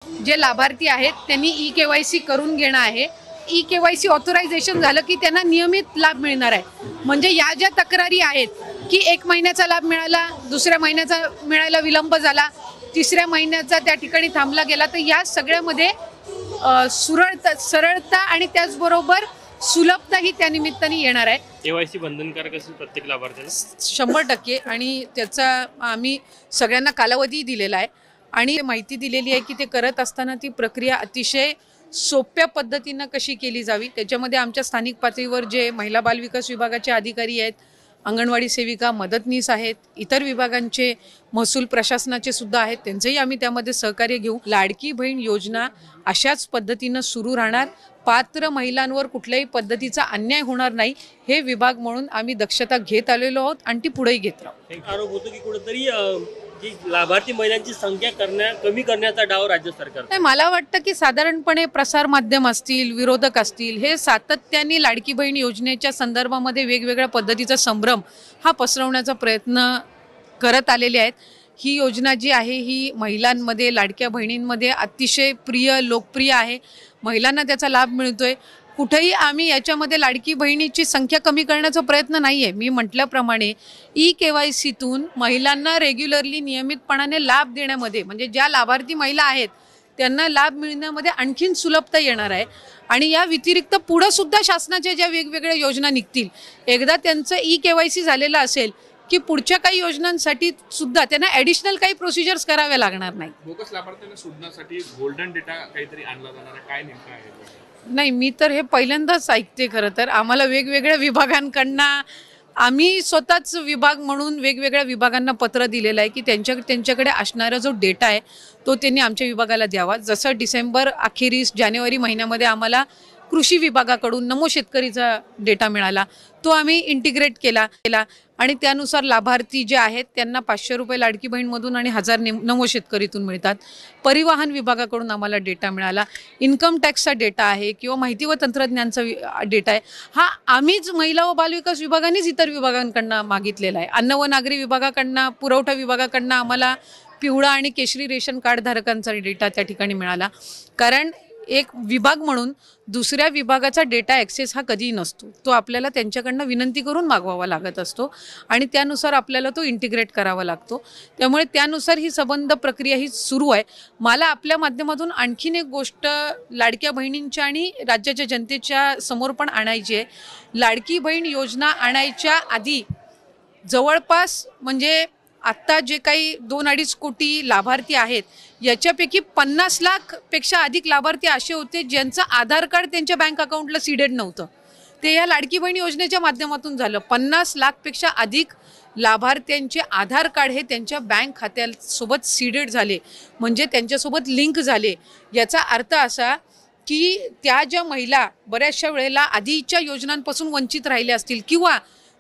जे लाभार्थी आहेत त्यांनी ई-केवायसी करून घेणं आहे। ई-केवायसी ऑथरायझेशन झालं की त्यांना नियमित लाभ मिळणार आहे। म्हणजे या ज्या तक्रारी आहेत की 1 महिन्याचा लाभ मिळाला, दुसऱ्या महिन्याचा मिळायला विलंब झाला, तिसऱ्या महिन्याचा त्या ठिकाणी थांबला गेला, तर या सगळ्यामध्ये सरळता आणि त्याचबरोबर सुलभता ही त्या निमित्ताने येणार आहे। केवायसी बंधनकारक असेल प्रत्येक लाभार्थ्याला 100% आणि त्याचा आम्ही सगळ्यांना कालावधी दिलेला आहे आणि माहिती दिलेली आहे की ते करत असताना ती प्रक्रिया अतिशय सोप्या पद्धतीने कशी केली जावी। त्याच्यामध्ये आमच्या स्थानिक पातळीवर जे महिला बाल विकास विभागाचे अधिकारी आहेत, अंगणवाडी सेविका, मदतनीस आहेत, इतर विभागांचे महसूल प्रशासनाचे सुद्धा आहेत, त्यांचेही आम्ही त्यामध्ये सहकार्य घेऊ। लाडकी बहीण योजना अशाच पद्धतीने सुरू राहणार। पात्र महिलांवर कुठल्याही पद्धतीचा अन्याय होणार नाही हे विभाग म्हणून आम्ही दक्षता घेत आलेलो आहोत आणि ती पुढेही घेत राहू। एक आरोप होतो की कुठेतरी जी लाभार्थी महिलांची संख्या कमी करण्याचा डाव राज्य सरकार। नाही, मला वाटतं की साधारणपणे प्रसार माध्यम असतील, विरोधक असतील, हे सातत्याने लाडकी बहीण योजनेच्या संदर्भामध्ये वेगवेगळ्या पद्धतीचा संभ्रम हा पसरवण्याचा प्रयत्न करत आलेले आहेत। ही योजना जी आहे ही महिलांमध्ये, लाडक्या बहिणींमध्ये अतिशय प्रिय, लोकप्रिय आहे। महिलांना त्याचा लाभ मिळतोय। कुठेही आम्ही याच्यामध्ये लाडकी बहिणीची संख्या कमी करण्याचा प्रयत्न नाही आहे। मी म्हटल्याप्रमाणे ई-केवायसीतून महिलांना रेग्युलरली नियमितपणाने लाभ देण्यामध्ये, म्हणजे ज्या लाभार्थी महिला आहेत त्यांना लाभ मिळण्यामध्ये आणखीन सुलभता येणार आहे। आणि या व्यतिरिक्त पुढे सुद्धा शासनाच्या ज्या वेगवेगळ्या योजना निघतील, एकदा त्यांचं ई-केवायसी झालेलं असेल की पुढच्या काही योजनांसाठी सुद्धा त्यांना ॲडिशनल काही प्रोसिजर्स कराव्या लागणार नाही। बोगस लाभार्थ्यांना शोधण्यासाठी गोल्डन डेटा काहीतरी आणला जाणार आहे, काय नेमकं आहे? नाही, मी तर हे पहिल्यांदाच ऐकते। खरं तर आम्हाला वेगवेगळ्या विभागांकडनं, आम्ही स्वतःच विभाग म्हणून वेगवेगळ्या विभागांना पत्र दिलेलं आहे की त्यांच्याकडे असणारा जो डेटा आहे तो त्यांनी आमच्या विभागाला द्यावा। जसं डिसेंबर अखेरीस जानेवारी महिन्यामध्ये आम्हाला कृषी विभागाकडून नमो शेतकरीचा डेटा मिळाला, तो आम्ही इंटिग्रेट केला आणि त्यानुसार लाभार्थी जे आहेत त्यांना 500 रुपये लाडकी बहीणमधून आणि 1000 नमो शेतकरीतून मिळतात। परिवहन विभागाकडून आम्हाला डेटा मिळाला, इन्कम टॅक्सचा डेटा आहे किंवा माहिती व तंत्रज्ञानचा डेटा आहे, हा आम्हीच महिला व बालविकास विभागानेच इतर विभागांकडून मागितलेला आहे। अन्न व नागरी विभागाकडनं, पुरवठा विभागाकडनं आम्हाला पिवळा आणि केशरी रेशन कार्ड धारकांचा डेटा त्या ठिकाणी मिळाला। कारण एक विभाग म्हणून दुसऱ्या विभागाचा डेटा ॲक्सेस हा कधीही नसतो, तो आपल्याला त्यांच्याकडनं विनंती करून मागवावा लागत असतो आणि त्यानुसार आपल्याला तो इंटिग्रेट करावा लागतो। त्यामुळे त्यानुसार ही संबंध प्रक्रिया ही सुरू आहे। मला आपल्या माध्यमातून आणखीन एक गोष्ट लाडक्या बहिणींच्या आणि राज्याच्या जनतेच्या समोर पण आणायची आहे। लाडकी बहीण योजना आणायच्या आधी जवळपास, म्हणजे आत्ता जे काही 2-2.5 कोटी लाभार्थी आहेत याच्यापैकी 50 लाखपेक्षा अधिक लाभार्थी असे होते ज्यांचं आधार कार्ड त्यांच्या बँक अकाउंटला सीडेड नव्हतं। ते या लाडकी बहीण योजनेच्या माध्यमातून झालं। 50 लाखपेक्षा अधिक लाभार्थ्यांचे आधार कार्ड हे त्यांच्या बँक खात्यासोबत सीडेड झाले, म्हणजे त्यांच्यासोबत लिंक झाले। याचा अर्थ असा की त्या ज्या महिला बऱ्याचशा वेळेला आधीच्या योजनांपासून वंचित राहिल्या असतील किंवा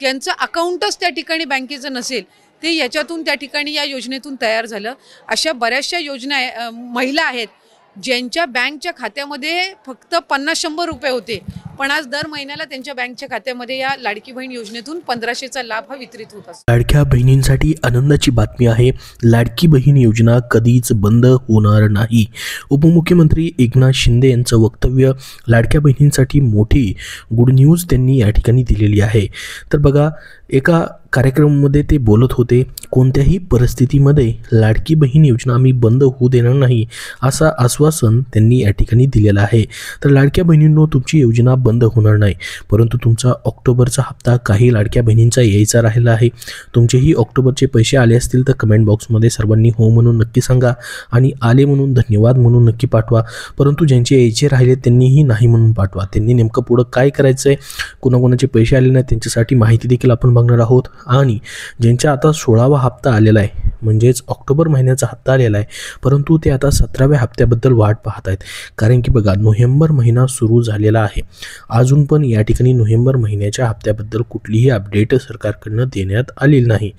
त्यांचं अकाउंटच त्या ठिकाणी बँकेचं नसेल, ते याच्यातून त्या ठिकाणी या योजनेतून तयार झालं। अशा बऱ्याचशा योजना महिला आहेत ज्यांच्या बँकच्या खात्यामध्ये फक्त 50-100 रुपये होते, पण आज दर महिन्याला त्यांच्या बँकच्या खात्यामध्ये या लाडकी बहीण योजनेतून 1500चा लाभ हा वितरित होत असतो। लाडक्या बहिणींसाठी आनंदाची बातमी आहे, लाडकी बहीण योजना कधीच बंद होणार नाही। उपमुख्यमंत्री एकनाथ शिंदे यांचं वक्तव्य लाडक्या बहिणींसाठी मोठी गुड न्यूज त्यांनी या ठिकाणी दिलेली आहे। तर बघा, एका कार्यक्रमामध्ये ते बोलत होते, कोणत्याही परिस्थितीमध्ये लाडकी बहीण योजना आम्ही बंद होऊ देणार नाही असं आश्वासन त्यांनी या ठिकाणी दिलेलं आहे। तर लाडक्या बहिणींनो, तुमची योजना बंद होणार नाही, परंतु तुमचा ऑक्टोबरचा हप्ता काही लाडक्या बहिणींचा यायचा राहिला आहे। तुमचेही ऑक्टोबरचे पैसे आले असतील तर कमेंट बॉक्समध्ये सर्वांनी हो म्हणून नक्की सांगा आणि आले म्हणून धन्यवाद म्हणून नक्की पाठवा। परंतु ज्यांचे यायचे राहिले त्यांनीही नाही म्हणून पाठवा। त्यांनी नेमकं पुढं काय करायचं आहे, कोणाकोणाचे पैसे आले नाही त्यांच्यासाठी माहिती देखील आपण बघणार आहोत। आणि ज्यांच्या आता 16वा हप्ता आलेला आहे, म्हणजेच ऑक्टोबर महिन्याचा हप्ता आलेला आहे, परंतु ते आता 17व्या हप्त्याबद्दल वाट पाहत आहेत। कारण की बघा, नोव्हेंबर महिना सुरू झालेला आहे, अजून पण या ठिकाणी नोव्हेंबर महिन्याच्या हप्त्याबद्दल कुठलीही अपडेट सरकारकडून देण्यात आलेली नाही।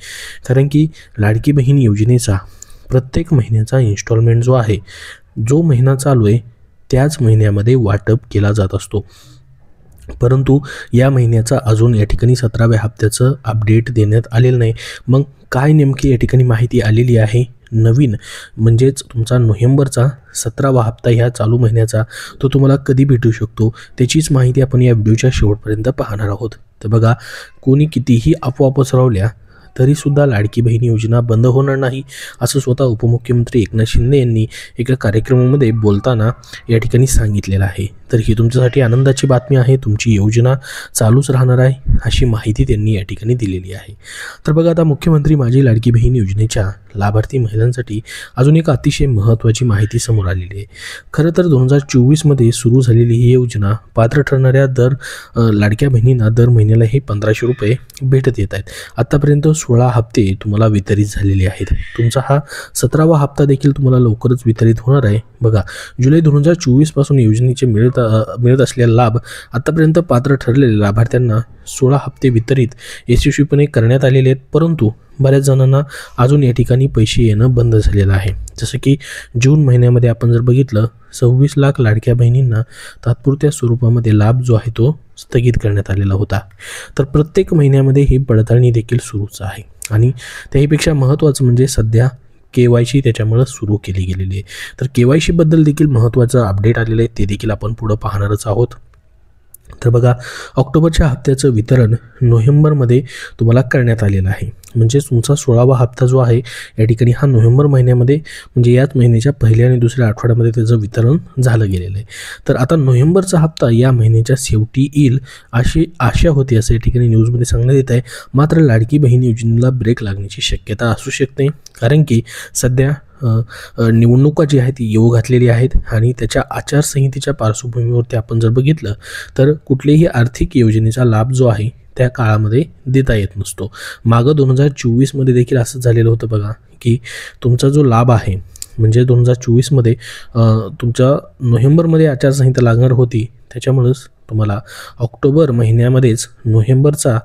कारण की लाडकी बहीण योजनेचा प्रत्येक महिन्याचा इन्स्टॉलमेंट जो आहे, जो महिना चालू आहे त्याच महिन्यामध्ये वाटप केला जात असतो, परंतु या महिन्याचा अजून या ठिकाणी 17व्या हप्त्याचं अपडेट देण्यात आलेलं नाही। मग काय नेमकी या ठिकाणी माहिती आलेली आहे, नवीन म्हणजेच तुमचा नोव्हेंबरचा 17वा हप्ता ह्या चालू महिन्याचा तो तुम्हाला कधी भेटू शकतो त्याचीच माहिती आपण या व्हिडिओच्या शेवटपर्यंत पाहणार आहोत. तर बघा, कोणी कितीही अफवा पसरवल्या तरीसुद्धा लाडकी बहीण योजना बंद होणार नाही असं स्वतः उपमुख्यमंत्री एकनाथ शिंदे यांनी एका कार्यक्रमामध्ये बोलताना या ठिकाणी सांगितलेलं आहे. तर ही तुमच्यासाठी आनंदाची बातमी आहे. तुमची योजना चालूच राहणार आहे अशी माहिती त्यांनी या ठिकाणी दिलेली आहे. तर बघा, आता मुख्यमंत्री माझी लाडकी बहीण योजनेच्या लाभार्थी महिलांसाठी अजून एक अतिशय महत्त्वाची माहिती समोर आलेली आहे. खरं तर 2024मध्ये सुरू झालेली ही योजना पात्र ठरणाऱ्या लाडक्या बहिणींना दर महिन्याला हे 1500 रुपये भेटत येत आहेत. आत्तापर्यंत 16 हप्ते तुम्हाला वितरित झालेले आहेत. तुमचा हा 17वा हप्ता देखील तुम्हाला लवकरच वितरित होणार आहे. बघा, जुलै 2024 पासून योजनेचे मिळत असलेला लाभ आतापर्यंत पात्र ठरलेल्या लाभार्थ्यांना 16 हप्ते वितरित यशस्वीपणे करण्यात आलेले आहेत. परंतु बऱ्याच जणांना अजून या ठिकाणी पैसे येणं बंद झालेलं आहे. जसं की जून महिन्यामध्ये आपण जर बघितलं 26 लाख लाडक्या बहिणींना तात्पुरत्या स्वरूपामध्ये लाभ जो आहे तो स्थगित करण्यात आलेला होता. तर प्रत्येक महिन्यामध्ये ही पडताळणी देखील सुरूच आहे आणि त्याहीपेक्षा महत्त्वाचं म्हणजे सध्या KYC त्याच्यामुळं सुरू केली गेलेली आहे. तर KYC बद्दल देखील महत्त्वाचं अपडेट आलेलं आहे, ते देखील आपण पुढं पाहणारच आहोत. तर बघा, ऑक्टोबरच्या हप्त्याचं वितरण नोव्हेंबरमध्ये तुम्हाला करण्यात आलेलं आहे. म्हणजे तुमचा 16वा हप्ता जो आहे या ठिकाणी हा नोव्हेंबर महिन्यामध्ये म्हणजे याच महिन्याच्या पहिल्या आणि दुसऱ्या आठवड्यामध्ये त्याचं वितरण झालं गेलेलं आहे. तर आता नोव्हेंबरचा हप्ता या महिन्याच्या शेवटी येईल अशी आशा होती असं या ठिकाणी न्यूजमध्ये सांगण्यात येत आहे. मात्र लाडकी बहीण योजनेला ब्रेक लागण्याची शक्यता असू शकते, कारण की सध्या निवडणुका जी आहेत ती येऊ घातलेली आहेत आणि त्याच्या आचारसंहितेच्या पार्श्वभूमीवरती आपण जर बघितलं तर कुठल्याही आर्थिक योजनेचा लाभ जो आहे त्या काळामध्ये देता येत नसतो. मागं 2024मध्ये देखील असं झालेलं होतं बघा, की तुमचा जो लाभ आहे म्हणजे 2024मध्ये तुमच्या नोव्हेंबरमध्ये आचारसंहिता लागणार होती, त्याच्यामुळंच तुम्हाला ऑक्टोबर महिन्यामध्येच नोव्हेंबरचा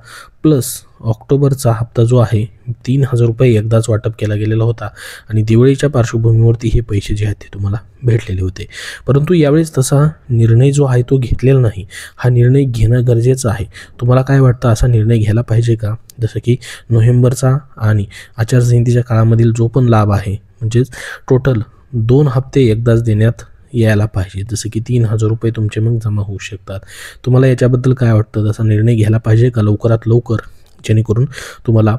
प्लस ऑक्टोबरचा हप्ता जो आहे 3000 रुपये एकदाच वाटप केला गेलेला होता आणि दिवाळीच्या पार्श्वभूमीवरती हे पैसे जे आहेत ते तुम्हाला भेटलेले होते. परंतु यावेळेस तसा निर्णय जो आहे तो घेतलेला नाही. हा निर्णय घेणं गरजेचं आहे. तुम्हाला काय वाटतं, असा निर्णय घ्यायला पाहिजे का? जसं की नोव्हेंबरचा आणि आचारसंहितेच्या काळामधील जो पण लाभ आहे म्हणजेच टोटल 2 हप्ते एकदाच देण्यात यायला पाहिजे. जसं की 3000 रुपये तुमचे मग जमा होऊ शकतात. तुम्हाला याच्याबद्दल काय वाटतं? तसा निर्णय घ्यायला पाहिजे का लवकरात लवकर, जेणेकरून तुम्हाला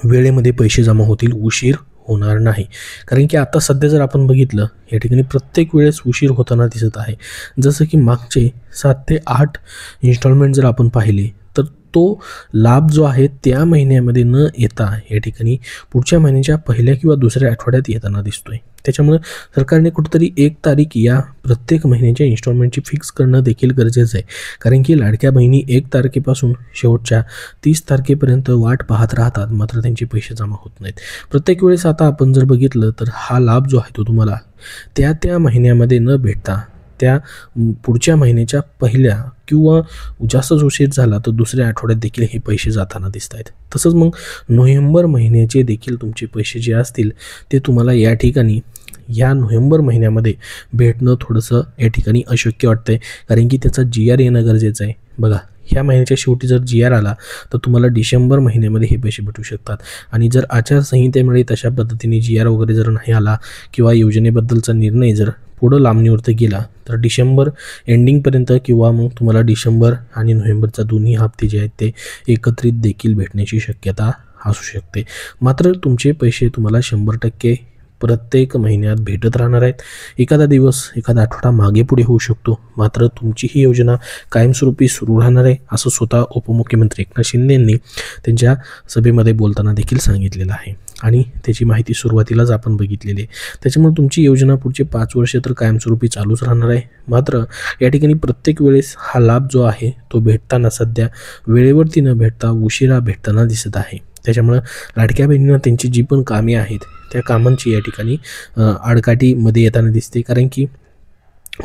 वेळेमध्ये पैसे जमा होतील, उशीर होणार नाही. कारण की आता सध्या जर आपण बघितलं या ठिकाणी प्रत्येक वेळेस उशीर होताना दिसत आहे. जसं की मागचे 7 ते 8 इन्स्टॉलमेंट जर आपण पाहिले तर तो लाभ जो आहे त्या महिन्यामध्ये न येता या ठिकाणी पुढच्या महिन्याच्या पहिल्या किंवा दुसऱ्या आठवड्यात येताना दिसतोय. त्याच्यामुळे सरकारने कुठेतरी 1 तारीख या प्रत्येक महिन्याच्या इन्स्टॉलमेंटची फिक्स करणं देखील गरजेचं आहे. कारण की लाडक्या बहिणी 1 तारखेपासून शेवटच्या 30 तारखेपर्यंत वाट पाहत राहतात, मात्र त्यांचे पैसे जमा होत नाहीत. प्रत्येक वेळेस आता आपण जर बघितलं तर हा लाभ जो आहे तो तुम्हाला त्या महिन्यामध्ये न भेटता त्या पुढच्या महिन्याच्या पहिल्या किंवा जास्तच उशीर झाला तर दुसऱ्या आठवड्यात देखील हे पैसे जाताना दिसत आहेत. तसंच मग नोव्हेंबर महिन्याचे देखील तुमचे पैसे जे असतील ते तुम्हाला या ठिकाणी या नोव्हेंबर महिन्यामध्ये भेटणं थोडंसं या ठिकाणी अशक्य वाटतंय, कारण की त्याचा GR येणं गरजेचं आहे. बघा, ह्या महिन्याच्या शेवटी जर GR आला तर तुम्हाला डिसेंबर महिन्यामध्ये हे पैसे भेटू शकतात आणि जर आचारसंहितेमुळे तशा पद्धतीने GR वगैरे जर नाही आला किंवा योजनेबद्दलचा निर्णय जर पुढं लांबणीवरती गेला तर डिसेंबर एंडिंगपर्यंत किंवा मग तुम्हाला डिसेंबर आणि नोव्हेंबरचा दोन्ही हप्ते जे आहेत ते एकत्रित देखील भेटण्याची शक्यता असू शकते. मात्र तुमचे पैसे तुम्हाला 100% प्रत्येक महिन्यात भेटत राहणार आहेत. एखादा दिवस एखादा आठवडा मागे पुढे होऊ शकतो, मात्र तुमची ही योजना कायमस्वरूपी सुरू राहणार आहे असं स्वतः उपमुख्यमंत्री एकनाथ शिंदे यांनी त्यांच्या सभेमध्ये बोलताना देखील सांगितलेलं आहे आणि त्याची माहिती सुरुवातीलाच आपण बघितलेली आहे. त्याच्यामुळे तुमची योजना पुढचे 5 वर्ष तर कायमस्वरूपी चालूच राहणार आहे. मात्र या ठिकाणी प्रत्येक वेळेस हा लाभ जो आहे तो भेटताना सध्या वेळेवरती न भेटता उशिरा भेटताना दिसत आहे. त्याच्यामुळं लाडक्या बहिणींना त्यांची जी पण कामे आहेत त्या कामांची या ठिकाणी आडकाठीमध्ये येताना दिसते, कारण की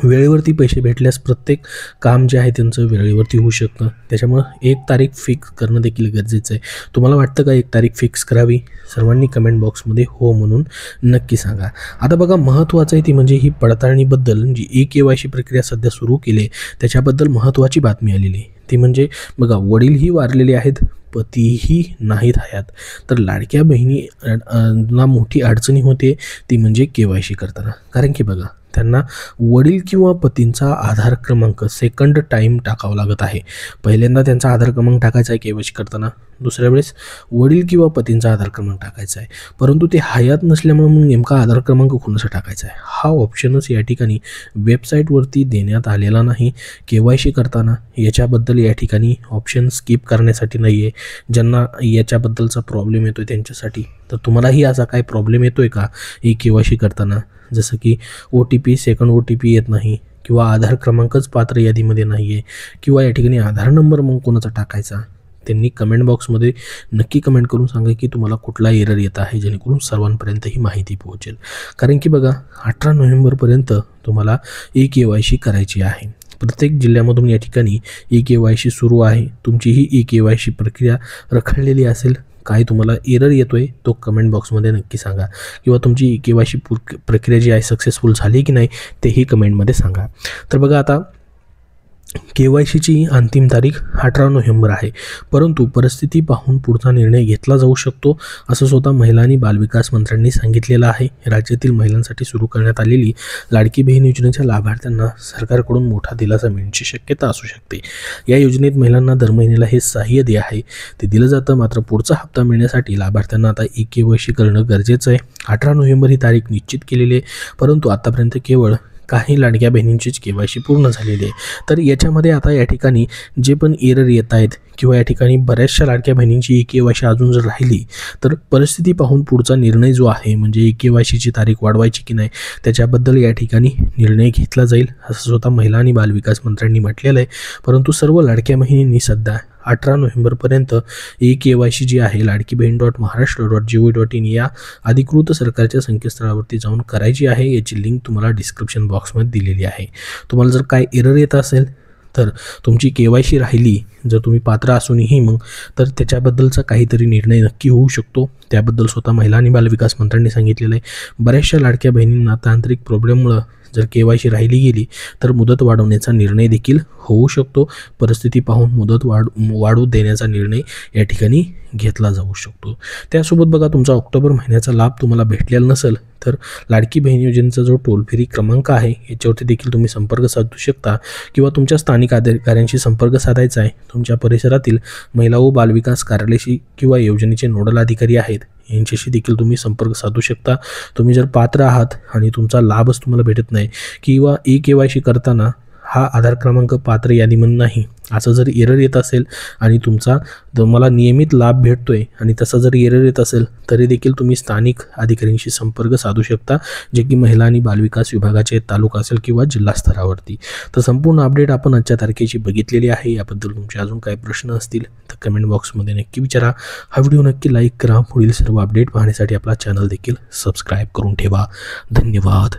वेळेवरती पैसे भेटल्यास प्रत्येक काम जे आहे त्यांचं वेळेवरती होऊ शकतं. त्याच्यामुळं 1 तारीख फिक्स करणं देखील गरजेचं आहे. तुम्हाला वाटतं का 1 तारीख फिक्स करावी? सर्वांनी कमेंट बॉक्समध्ये हो म्हणून नक्की सांगा. आता बघा, महत्त्वाचं आहे ती म्हणजे ही पडताळणीबद्दल जी KYC प्रक्रिया सध्या सुरू केली त्याच्याबद्दल महत्त्वाची बातमी आलेली आहे. ती म्हणजे बघा, वडीलही वारलेले आहेत, पतीही नाहीत हयात, तर लाडक्या बहिणी ना मोठी अडचणी होते ती म्हणजे KYC करताना. कारण की बघा, त्यांना वडील किंवा पतींचा आधार क्रमांक सेकंड टाईम टाकावा लागत आहे. पहिल्यांदा त्यांचा आधार क्रमांक टाकायचा आहे KYC करताना, दुसऱ्या वेळेस वडील किंवा पतींचा आधार क्रमांक टाकायचा आहे. परंतु ते हयात नसल्यामुळे मग नेमका आधार क्रमांक कोणाचा टाकायचा आहे हा ऑप्शनच या ठिकाणी वेबसाईटवरती देण्यात आलेला नाही. KYC करताना याच्याबद्दल या ठिकाणी ऑप्शन स्किप करण्यासाठी नाही आहे. ज्यांना याच्याबद्दलचा प्रॉब्लेम येतो आहे त्यांच्यासाठी. तर तुम्हालाही असा काय प्रॉब्लेम येतो आहे का ही KYC करताना, जसं की OTP सेकंड OTP येत नाही, किंवा आधार क्रमांकच पात्र यादीमध्ये नाही आहे, किंवा या ठिकाणी आधार नंबर मग कोणाचा टाकायचा, त्यांनी कमेंट बॉक्समध्ये नक्की कमेंट करून सांगा की तुम्हाला कुठला एरर येत आहे, जेणेकरून सर्वांपर्यंत ही माहिती पोहोचेल. कारण की बघा, 18 नोव्हेंबरपर्यंत तुम्हाला KYC करायची आहे. प्रत्येक जिल्ह्यामधून या ठिकाणी KYC सुरू आहे. तुमची ही KYC प्रक्रिया रखडलेली असेल, काय तुम्हाला एरर येतोय तो कमेंट बॉक्समध्ये नक्की सांगा, किंवा तुमची KYC प्रक्रिया जी आहे सक्सेसफुल झाली की नाही तेही कमेंटमध्ये सांगा. तर बघा, आता KYCची अंतिम तारीख 18 नोव्हेंबर आहे, परंतु परिस्थिती पाहून पुढचा निर्णय घेतला जाऊ शकतो असं स्वतः महिला आणि बालविकास मंत्र्यांनी सांगितलेलं आहे. राज्यातील महिलांसाठी सुरू करण्यात आलेली लाडकी बहीण योजनेच्या लाभार्थ्यांना सरकारकडून मोठा दिलासा मिळण्याची शक्यता असू शकते. या योजनेत महिलांना दर महिन्याला हे सहाय्य जे आहे ते दिलं जातं. मात्र पुढचा हप्ता मिळण्यासाठी लाभार्थ्यांना आता KYC करणं गरजेचं आहे. 18 नोव्हेंबर ही तारीख निश्चित केलेली आहे, परंतु आतापर्यंत केवळ काही लाडक्या बहिणींचीच KYC पूर्ण झालेली आहे. तर याच्यामध्ये आता या ठिकाणी जे पण एरर येत आहेत, किंवा या ठिकाणी बऱ्याचशा लाडक्या बहिणींची KYC अजून जर राहिली, तर परिस्थिती पाहून पुढचा निर्णय जो आहे म्हणजे KYCची तारीख वाढवायची की नाही त्याच्याबद्दल या ठिकाणी निर्णय घेतला जाईल असं स्वतः महिला आणि बालविकास मंत्र्यांनी म्हटलेलं आहे. परंतु सर्व लाडक्या बहिणींनी सध्या 18 नोव्हेंबरपर्यंत KYC जी आहे ladkibhin.maharashtra.gov.in या अधिकृत सरकारच्या संकेतस्थळावरती जाऊन करायची आहे. याची लिंक तुम्हाला डिस्क्रिप्शन बॉक्समध्ये दिलेली आहे. तुम्हाला जर काय एरर येत असेल, तर तुमची KYC राहिली, जर तुम्ही पात्र असूनही मग, तर त्याच्याबद्दलचा काहीतरी निर्णय नक्की होऊ शकतो. त्याबद्दल स्वतः महिला आणि बालविकास मंत्र्यांनी सांगितलेलं आहे. बऱ्याचशा लाडक्या बहिणींना तांत्रिक प्रॉब्लेममुळं जर KYC राहिली गेली तर मुदत वाढवण्याचा निर्णय देखील होऊ शकतो. परिस्थिती पाहून मुदत वाढवू देण्याचा निर्णय या ठिकाणी घेतला जाऊ शकतो. त्यासोबत बघा, तुमचा ऑक्टोबर महिन्याचा लाभ तुम्हाला भेटलेला नसेल तर लाडकी बहीण योजनेचा जो टोल फ्री क्रमांक आहे याच्यावरती देखील तुम्ही संपर्क साधू शकता, किंवा तुमच्या स्थानिक अधिकाऱ्यांशी संपर्क साधायचा आहे. तुमच्या परिसरातील महिला व बालविकास कार्यालयाशी किंवा योजनेचे नोडल अधिकारी आहेत यांच्याशी देखील तुम्ही संपर्क साधू शकता. तुम्ही जर पात्र आहात आणि तुमचा लाभच तुम्हाला भेटत नाही, किंवा KYC करताना हा आधार क्रमांक पात्र यादीमध्ये नाही असं जर एरर येत असेल, आणि तुम्हाला नियमित लाभ भेटतोय आणि तसा जर एरर येत असेल, तरी देखील तुम्ही स्थानिक अधिकाऱ्यांशी संपर्क साधू शकता, जे की महिला आणि बालविकास विभागाचे तालुका असेल किंवा जिल्हा स्तरावरती. तर संपूर्ण अपडेट आपण आजच्या तारखेची बघितलेली आहे. याबद्दल तुमचे अजून काही प्रश्न असतील तर कमेंट बॉक्समध्ये नक्की विचारा. हा व्हिडिओ नक्की लाईक करा. पुढील सर्व अपडेट पाहण्यासाठी आपला चॅनल देखील सबस्क्राईब करून ठेवा. धन्यवाद.